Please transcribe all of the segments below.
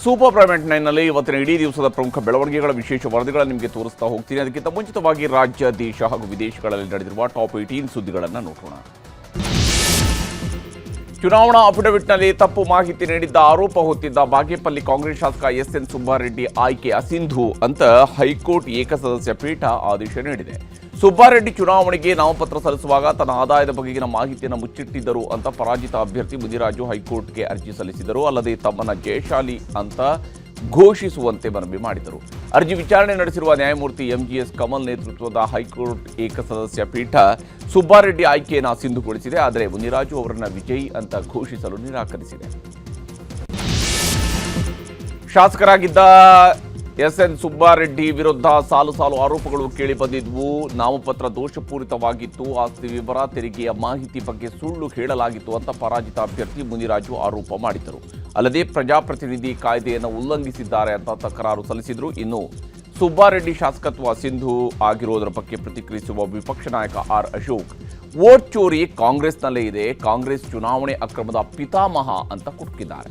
Super private 9ನಲ್ಲಿ ಇವತ್ತಿನ ಇಡೀ ದಿವಸದ ಪ್ರಮುಖ ಬೆಳವಣಿಗೆಗಳ ವಿಶೇಷ ವರದಿಗಳನ್ನು ನಿಮಗೆ ತೋರಿಸ್ತಾ ಹೋಗ್ತೀನಿ. ಅದಕ್ಕಿಂತ ಮುಂಚಿತವಾಗಿ ರಾಜ್ಯ, ದೇಶ ಹಾಗೂ ವಿದೇಶಗಳಲ್ಲಿ ನಡೆದಿರುವ ಟಾಪ್ 18 ಸುದ್ದಿಗಳನ್ನು ನೋಡೋಣ. ಚುನಾವಣಾ ಅಫಿಡವಿಟ್ನಲ್ಲಿ ತಪ್ಪು ಮಾಹಿತಿ ನೀಡಿದ್ದ ಆರೋಪ ಹೊತ್ತಿದ್ದ ಬಾಗೇಪಲ್ಲಿ ಕಾಂಗ್ರೆಸ್ ಶಾಸಕ ಎಸ್.ಎನ್. ಸುಬ್ಬಾರೆಡ್ಡಿ ಆಯ್ಕೆ ಅಸಿಂಧು ಅಂತ ಹೈಕೋರ್ಟ್ ಏಕಸದಸ್ಯ ಪೀಠ ಆದೇಶ ನೀಡಿದೆ. ಸುಬ್ಬಾರೆಡ್ಡಿ ಚುನಾವಣೆಗೆ ನಾಮಪತ್ರ ಸಲ್ಲಿಸುವಾಗ ತನ್ನ ಆದಾಯದ ಬಗೆಗಿನ ಮಾಹಿತಿಯನ್ನು ಮುಚ್ಚಿಟ್ಟಿದ್ದರು ಅಂತ ಪರಾಜಿತ ಅಭ್ಯರ್ಥಿ ಮುದಿರಾಜು ಹೈಕೋರ್ಟ್ಗೆ ಅರ್ಜಿ ಸಲ್ಲಿಸಿದರು. ಅಲ್ಲದೆ ತಮ್ಮನ್ನ ಜಯಶಾಲಿ ಅಂತ ಘೋಷಿಸುವಂತೆ ಮನವಿ ಮಾಡಿದರು. ಅರ್ಜಿ ವಿಚಾರಣೆ ನಡೆಸಿರುವ ನ್ಯಾಯಮೂರ್ತಿ ಎಂಜಿಎಸ್ ಕಮಲ್ ನೇತೃತ್ವದ ಹೈಕೋರ್ಟ್ ಏಕಸದಸ್ಯ ಪೀಠ ಸುಬ್ಬಾರೆಡ್ಡಿ ಆಯ್ಕೆಯನ್ನು ಅಸಿಂಧುಗೊಳಿಸಿದೆ. ಆದರೆ ಮುನಿರಾಜು ಅವರನ್ನ ವಿಜಯ್ ಅಂತ ಘೋಷಿಸಲು ನಿರಾಕರಿಸಿದೆ. ಶಾಸಕರಾಗಿದ್ದ ಎಸ್.ಎನ್. ಸುಬ್ಬಾರೆಡ್ಡಿ ವಿರುದ್ಧ ಸಾಲು ಆರೋಪಗಳು ಕೇಳಿ ಬಂದಿದ್ವು. ನಾಮಪತ್ರ ದೋಷಪೂರಿತವಾಗಿತ್ತು, ಆಸ್ತಿ ವಿವರ, ತೆರಿಗೆಯ ಮಾಹಿತಿ ಬಗ್ಗೆ ಸುಳ್ಳು ಹೇಳಲಾಗಿತ್ತು ಅಂತ ಪರಾಜಿತ ಅಭ್ಯರ್ಥಿ ಮುನಿರಾಜು ಆರೋಪ ಮಾಡಿದ್ದರು. ಅಲ್ಲದೆ ಪ್ರಜಾಪ್ರತಿನಿಧಿ ಕಾಯ್ದೆಯನ್ನು ಉಲ್ಲಂಘಿಸಿದ್ದಾರೆ ಅಂತ ತಕರಾರು ಸಲ್ಲಿಸಿದರು. ಇನ್ನು ಸುಬ್ಬಾರೆಡ್ಡಿ ಶಾಸಕತ್ವ ಅಸಿಂಧು ಆಗಿರೋದರ ಬಗ್ಗೆ ಪ್ರತಿಕ್ರಿಯಿಸುವ ವಿಪಕ್ಷ ನಾಯಕ ಆರ್ ಅಶೋಕ್, ವೋಟ್ ಚೋರಿ ಕಾಂಗ್ರೆಸ್ನಲ್ಲೇ ಇದೆ, ಕಾಂಗ್ರೆಸ್ ಚುನಾವಣೆ ಅಕ್ರಮದ ಪಿತಾಮಹ ಅಂತ ಕುಟುಕಿದ್ದಾರೆ.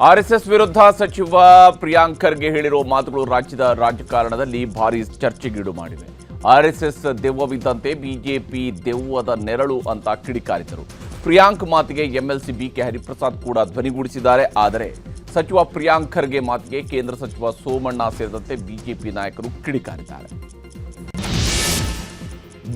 ಆರ್ಎಸ್ಎಸ್ ವಿರುದ್ಧ ಸಚಿವ ಪ್ರಿಯಾಂಕ್ ಖರ್ಗೆ ಹೇಳಿರುವ ಮಾತುಗಳು ರಾಜ್ಯದ ರಾಜಕಾರಣದಲ್ಲಿ ಭಾರೀ ಚರ್ಚೆಗೀಡು ಮಾಡಿವೆ. ಆರ್ಎಸ್ಎಸ್ ದೆವ್ವವಿದ್ದಂತೆ ಬಿಜೆಪಿ ದೆವ್ವದ ನೆರಳು ಅಂತ ಕಿಡಿಕಾರಿದರು. ಪ್ರಿಯಾಂಕ್ ಮಾತಿಗೆ ಎಂಎಲ್ಸಿ ಬಿಕೆ ಹರಿಪ್ರಸಾದ್ ಕೂಡ ಧ್ವನಿಗೂಡಿಸಿದ್ದಾರೆ. ಆದರೆ ಸಚಿವ ಪ್ರಿಯಾಂಕ್ ಖರ್ಗೆ ಮಾತಿಗೆ ಕೇಂದ್ರ ಸಚಿವ ಸೋಮಣ್ಣ ಸೇರಿದಂತೆ ಬಿಜೆಪಿ ನಾಯಕರು ಕಿಡಿಕಾರಿದ್ದಾರೆ.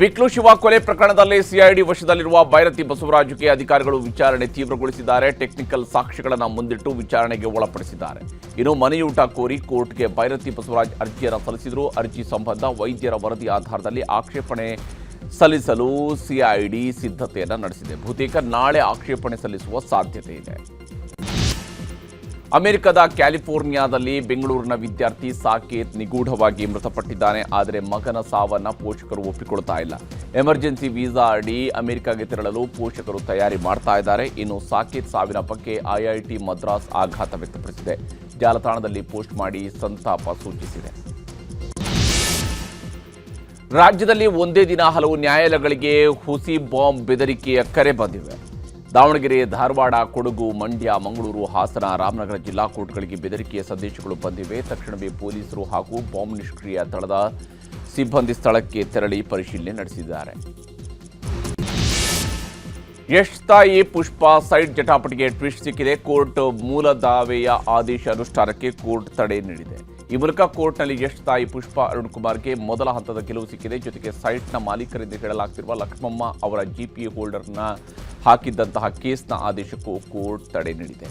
ಬಿಕ್ಲು ಶಿವ ಕೊಲೆ ಪ್ರಕರಣದಲ್ಲಿ ಸಿಐಡಿ ವಶದಲ್ಲಿರುವ ಬೈರತಿ ಬಸವರಾಜುಗೆ ಅಧಿಕಾರಿಗಳು ವಿಚಾರಣೆ ತೀವ್ರಗೊಳಿಸಿದ್ದಾರೆ. ಟೆಕ್ನಿಕಲ್ ಸಾಕ್ಷ್ಯಗಳನ್ನು ಮುಂದಿಟ್ಟು ವಿಚಾರಣೆಗೆ ಒಳಪಡಿಸಿದ್ದಾರೆ. ಇನ್ನು ಮನೆಯೂಟ ಕೋರಿ ಕೋರ್ಟ್ಗೆ ಬೈರತಿ ಬಸವರಾಜ್ ಅರ್ಜಿಯನ್ನು ಸಲ್ಲಿಸಿದರು. ಅರ್ಜಿ ಸಂಬಂಧ ವೈದ್ಯರ ವರದಿ ಆಧಾರದಲ್ಲಿ ಆಕ್ಷೇಪಣೆ ಸಲ್ಲಿಸಲು ಸಿಐಡಿ ಸಿದ್ಧತೆಯನ್ನು ನಡೆಸಿದೆ. ಬಹುತೇಕ ನಾಳೆ ಆಕ್ಷೇಪಣೆ ಸಲ್ಲಿಸುವ ಸಾಧ್ಯತೆ ಇದೆ. ಅಮೆರಿಕದ ಕ್ಯಾಲಿಫೋರ್ನಿಯಾದಲ್ಲಿ ಬೆಂಗಳೂರಿನ ವಿದ್ಯಾರ್ಥಿ ಸಾಕೇತ್ ನಿಗೂಢವಾಗಿ ಮೃತಪಟ್ಟಿದ್ದಾನೆ. ಆದರೆ ಮಗನ ಸಾವನ್ನ ಪೋಷಕರು ಒಪ್ಪಿಕೊಳ್ತಾ ಇಲ್ಲ. ಎಮರ್ಜೆನ್ಸಿ ವೀಸಾ ಅಡಿ ಅಮೆರಿಕಾಗೆ ತೆರಳಲು ಪೋಷಕರು ತಯಾರಿ ಮಾಡ್ತಾ ಇದ್ದಾರೆ. ಇನ್ನು ಸಾಕೇತ್ ಸಾವಿನ ಬಗ್ಗೆ ಐಐಟಿ ಮದ್ರಾಸ್ ಆಘಾತ ವ್ಯಕ್ತಪಡಿಸಿದೆ. ಜಾಲತಾಣದಲ್ಲಿ ಪೋಸ್ಟ್ ಮಾಡಿ ಸಂತಾಪ ಸೂಚಿಸಿದೆ. ರಾಜ್ಯದಲ್ಲಿ ಒಂದೇ ದಿನ ಹಲವು ನ್ಯಾಯಾಲಯಗಳಿಗೆ ಹುಸಿ ಬಾಂಬ್ ಬೆದರಿಕೆಯ ಕರೆ ಬಂದಿವೆ. ದಾವಣಗೆರೆ, ಧಾರವಾಡ, ಕೊಡಗು, ಮಂಡ್ಯ, ಮಂಗಳೂರು, ಹಾಸನ, ರಾಮನಗರ ಜಿಲ್ಲಾ ಕೋರ್ಟ್ಗಳಿಗೆ ಬೆದರಿಕೆಯ ಸಂದೇಶಗಳು ಬಂದಿವೆ. ತಕ್ಷಣವೇ ಪೊಲೀಸರು ಹಾಗೂ ಬಾಂಬ್ ನಿಷ್ಕ್ರಿಯ ದಳದ ಸಿಬ್ಬಂದಿ ಸ್ಥಳಕ್ಕೆ ತೆರಳಿ ಪರಿಶೀಲನೆ ನಡೆಸಿದ್ದಾರೆ. ಯಶ್ ತಾಯಿ ಪುಷ್ಪ ಸೈಟ್ ಜಟಾಪಟಿಗೆ ಟ್ವಿಸ್ಟ್ ಸಿಕ್ಕಿದೆ. ಕೋರ್ಟ್ ಮೂಲ ದಾವೆಯ ಆದೇಶ ಅನುಷ್ಠಾನಕ್ಕೆ ಕೋರ್ಟ್ ತಡೆ ನೀಡಿದೆ. ಈ ಮೂಲಕ ಕೋರ್ಟ್ನಲ್ಲಿ ಯಶ್ ತಾಯಿ ಪುಷ್ಪ ಅರುಣ್ ಕುಮಾರ್ಗೆ ಮೊದಲ ಹಂತದ ಗೆಲುವು ಸಿಕ್ಕಿದೆ. ಜೊತೆಗೆ ಸೈಟ್ನ ಮಾಲೀಕರಿಂದ ಹೇಳಲಾಗ್ತಿರುವ ಲಕ್ಷ್ಮಮ್ಮ ಅವರ ಜಿಪಿ ಹೋಲ್ಡರ್ನ ಹಾಕಿದ್ದಂತಹ ಕೇಸ್ನ ಆದೇಶಕ್ಕೂ ಕೋರ್ಟ್ ತಡೆ ನೀಡಿದೆ.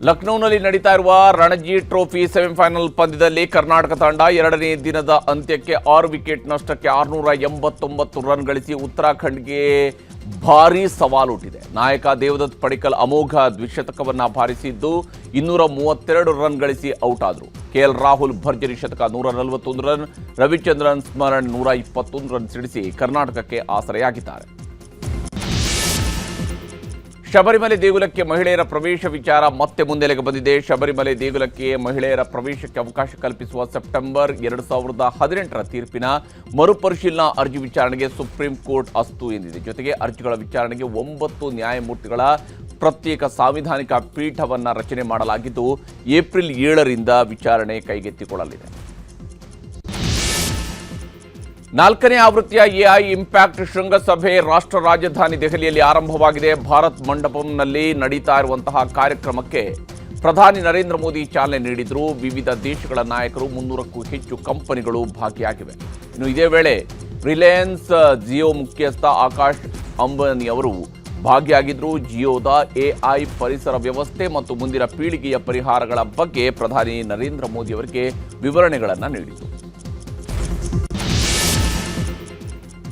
ಲಕ್ನೋನಲ್ಲಿ ನಡೀತಾ ಇರುವ ರಣಜಿ ಟ್ರೋಫಿ ಸೆಮಿಫೈನಲ್ ಪಂದ್ಯದಲ್ಲಿ ಕರ್ನಾಟಕ ತಂಡ ಎರಡನೇ ದಿನದ ಅಂತ್ಯಕ್ಕೆ 6 ವಿಕೆಟ್ ನಷ್ಟಕ್ಕೆ 689 ರನ್ ಗಳಿಸಿ ಉತ್ತರಾಖಂಡ್ಗೆ ಭಾರೀ ಸವಾಲೊಡ್ಡಿದೆ. ನಾಯಕ ದೇವದತ್ ಪಡಿಕ್ಕಲ್ ಅಮೋಘ ದ್ವಿಶತಕವನ್ನು ಬಾರಿಸಿದ್ದು 232 ರನ್ ಗಳಿಸಿ ಔಟ್ ಆದರು. ಕೆಎಲ್ ರಾಹುಲ್ ಭರ್ಜರಿ ಶತಕ 141 ರನ್, ರವಿಚಂದ್ರನ್ ಸ್ಮರಣ್ 121 ರನ್ ಸಿಡಿಸಿ ಕರ್ನಾಟಕಕ್ಕೆ ಆಸರೆಯಾಗಿದ್ದಾರೆ. ಶಬರಿಮಲೆ ದೇಗುಲಕ್ಕೆ ಮಹಿಳೆಯರ ಪ್ರವೇಶ ವಿಚಾರ ಮತ್ತೆ ಮುನ್ನೆಲೆಗೆ ಬಂದಿದೆ. ಶಬರಿಮಲೆ ದೇಗುಲಕ್ಕೆ ಮಹಿಳೆಯರ ಪ್ರವೇಶಕ್ಕೆ ಅವಕಾಶ ಕಲ್ಪಿಸುವ ಸೆಪ್ಟೆಂಬರ್ 2018ರ ತೀರ್ಪಿನ ಮರುಪರಿಶೀಲನಾ ಅರ್ಜಿ ವಿಚಾರಣೆಗೆ ಸುಪ್ರೀಂ ಕೋರ್ಟ್ ಅಸ್ತು ಎಂದಿದೆ. ಜೊತೆಗೆ ಅರ್ಜಿಗಳ ವಿಚಾರಣೆಗೆ 9 ನ್ಯಾಯಮೂರ್ತಿಗಳ ಪ್ರತ್ಯೇಕ ಸಾಂವಿಧಾನಿಕ ಪೀಠವನ್ನು ರಚನೆ ಮಾಡಲಾಗಿದ್ದು ಏಪ್ರಿಲ್ 7ರಿಂದ ವಿಚಾರಣೆ ಕೈಗೆತ್ತಿಕೊಳ್ಳಲಿದೆ. 4ನೇ ಆವೃತ್ತಿಯ ಎಐ ಇಂಪ್ಯಾಕ್ಟ್ ಶೃಂಗಸಭೆ ರಾಷ್ಟ್ರ ರಾಜಧಾನಿ ದೆಹಲಿಯಲ್ಲಿ ಆರಂಭವಾಗಿದೆ. ಭಾರತ್ ಮಂಡಪಂನಲ್ಲಿ ನಡೀತಾ ಇರುವಂತಹ ಕಾರ್ಯಕ್ರಮಕ್ಕೆ ಪ್ರಧಾನಿ ನರೇಂದ್ರ ಮೋದಿ ಚಾಲನೆ ನೀಡಿದ್ರು. ವಿವಿಧ ದೇಶಗಳ ನಾಯಕರು, 300ಕ್ಕೂ ಹೆಚ್ಚು ಕಂಪನಿಗಳು ಭಾಗಿಯಾಗಿವೆ. ಇನ್ನು ಇದೇ ವೇಳೆ ರಿಲಯನ್ಸ್ ಜಿಯೋ ಮುಖ್ಯಸ್ಥ ಆಕಾಶ್ ಅಂಬಾನಿ ಅವರು ಭಾಗಿಯಾಗಿದ್ರು. ಜಿಯೋದ ಎಐ ಪರಿಸರ ವ್ಯವಸ್ಥೆ ಮತ್ತು ಮುಂದಿನ ಪೀಳಿಗೆಯ ಪರಿಹಾರಗಳ ಬಗ್ಗೆ ಪ್ರಧಾನಿ ನರೇಂದ್ರ ಮೋದಿ ಅವರಿಗೆ ವಿವರಣೆಗಳನ್ನು ನೀಡಿದರು.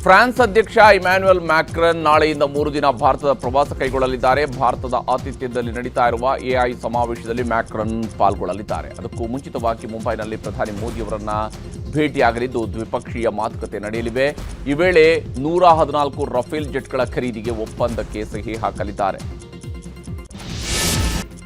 ಫ್ರಾನ್ಸ್ ಅಧ್ಯಕ್ಷ ಇಮ್ಯಾನ್ಯುಯಲ್ ಮ್ಯಾಕ್ರನ್ ನಾಳೆಯಿಂದ 3 ದಿನ ಭಾರತದ ಪ್ರವಾಸ ಕೈಗೊಳ್ಳಲಿದ್ದಾರೆ. ಭಾರತದ ಆತಿಥ್ಯದಲ್ಲಿ ನಡೀತಾ ಇರುವ ಎಐ ಸಮಾವೇಶದಲ್ಲಿ ಮ್ಯಾಕ್ರನ್ ಪಾಲ್ಗೊಳ್ಳಲಿದ್ದಾರೆ. ಅದಕ್ಕೂ ಮುಂಚಿತವಾಗಿ ಮುಂಬೈನಲ್ಲಿ ಪ್ರಧಾನಿ ಮೋದಿ ಅವರನ್ನ ಭೇಟಿಯಾಗಲಿದ್ದು ದ್ವಿಪಕ್ಷೀಯ ಮಾತುಕತೆ ನಡೆಯಲಿವೆ. ಈ ವೇಳೆ 114 ರಫೇಲ್ ಜೆಟ್ಗಳ ಖರೀದಿಗೆ ಒಪ್ಪಂದಕ್ಕೆ ಸಹಿ ಹಾಕಲಿದ್ದಾರೆ.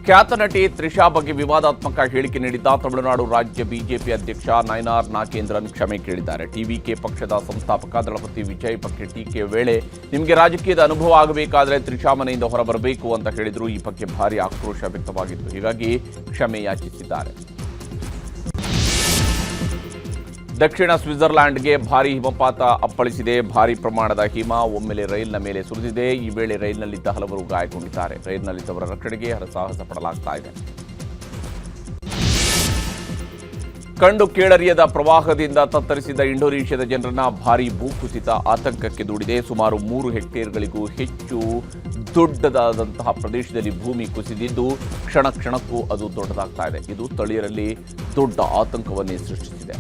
ಖ್ಯಾತ ನಟಿ ತ್ರಿಷಾ ಬಗ್ಗೆ ವಿವಾದಾತ್ಮಕ ಹೇಳಿಕೆ ನೀಡಿದ್ದ ತಮಿಳುನಾಡು ರಾಜ್ಯ ಬಿಜೆಪಿ ಅಧ್ಯಕ್ಷ ನಯನಾರ್ ನಾಗೇಂದ್ರನ್ ಕ್ಷಮೆ ಕೇಳಿದ್ದಾರೆ. ಟಿವಿಕೆ ಪಕ್ಷದ ಸಂಸ್ಥಾಪಕ ದಳಪತಿ ವಿಜಯ್ ಬಗ್ಗೆ ಟೀಕೆ ವೇಳೆ ನಿಮಗೆ ರಾಜಕೀಯದ ಅನುಭವ ಆಗಬೇಕಾದ್ರೆ ತ್ರಿಷಾ ಮನೆಯಿಂದ ಹೊರಬರಬೇಕು ಅಂತ ಹೇಳಿದ್ರು. ಈ ಬಗ್ಗೆ ಭಾರಿ ಆಕ್ರೋಶ ವ್ಯಕ್ತವಾಗಿತ್ತು. ಹೀಗಾಗಿ ಕ್ಷಮೆ ಯಾಚಿಸಿದ್ದಾರೆ. ದಕ್ಷಿಣ ಸ್ವಿಟ್ಜರ್ಲ್ಯಾಂಡ್ಗೆ ಭಾರೀ ಹಿಮಪಾತ ಅಪ್ಪಳಿಸಿದೆ. ಭಾರೀ ಪ್ರಮಾಣದ ಹಿಮ ಒಮ್ಮೆಲೆ ರೈಲಿನ ಮೇಲೆ ಸುರಿದಿದೆ. ಈ ವೇಳೆ ರೈಲಿನಲ್ಲಿದ್ದ ಹಲವರು ಗಾಯಗೊಂಡಿದ್ದಾರೆ. ರೈಲಿನಲ್ಲಿದ್ದವರ ರಕ್ಷಣೆಗೆ ಹರಸಾಹಸ ಪಡಲಾಗ್ತಾ ಇದೆ. ಕಂಡು ಕೇಳರಿಯದ ಪ್ರವಾಹದಿಂದ ತತ್ತರಿಸಿದ ಇಂಡೋನೇಷ್ಯಾದ ಜನರನ್ನ ಭಾರೀ ಭೂಕುಸಿತ ಆತಂಕಕ್ಕೆ ದೂಡಿದೆ. ಸುಮಾರು 3 ಹೆಕ್ಟೇರ್ಗಳಿಗೂ ಹೆಚ್ಚು ದೊಡ್ಡದಾದಂತಹ ಪ್ರದೇಶದಲ್ಲಿ ಭೂಮಿ ಕುಸಿದಿದ್ದು ಕ್ಷಣ ಕ್ಷಣಕ್ಕೂ ಅದು ದೊಡ್ಡದಾಗ್ತಾ ಇದೆ. ಇದು ಸ್ಥಳೀಯರಲ್ಲಿ ದೊಡ್ಡ ಆತಂಕವನ್ನೇ ಸೃಷ್ಟಿಸಿದೆ.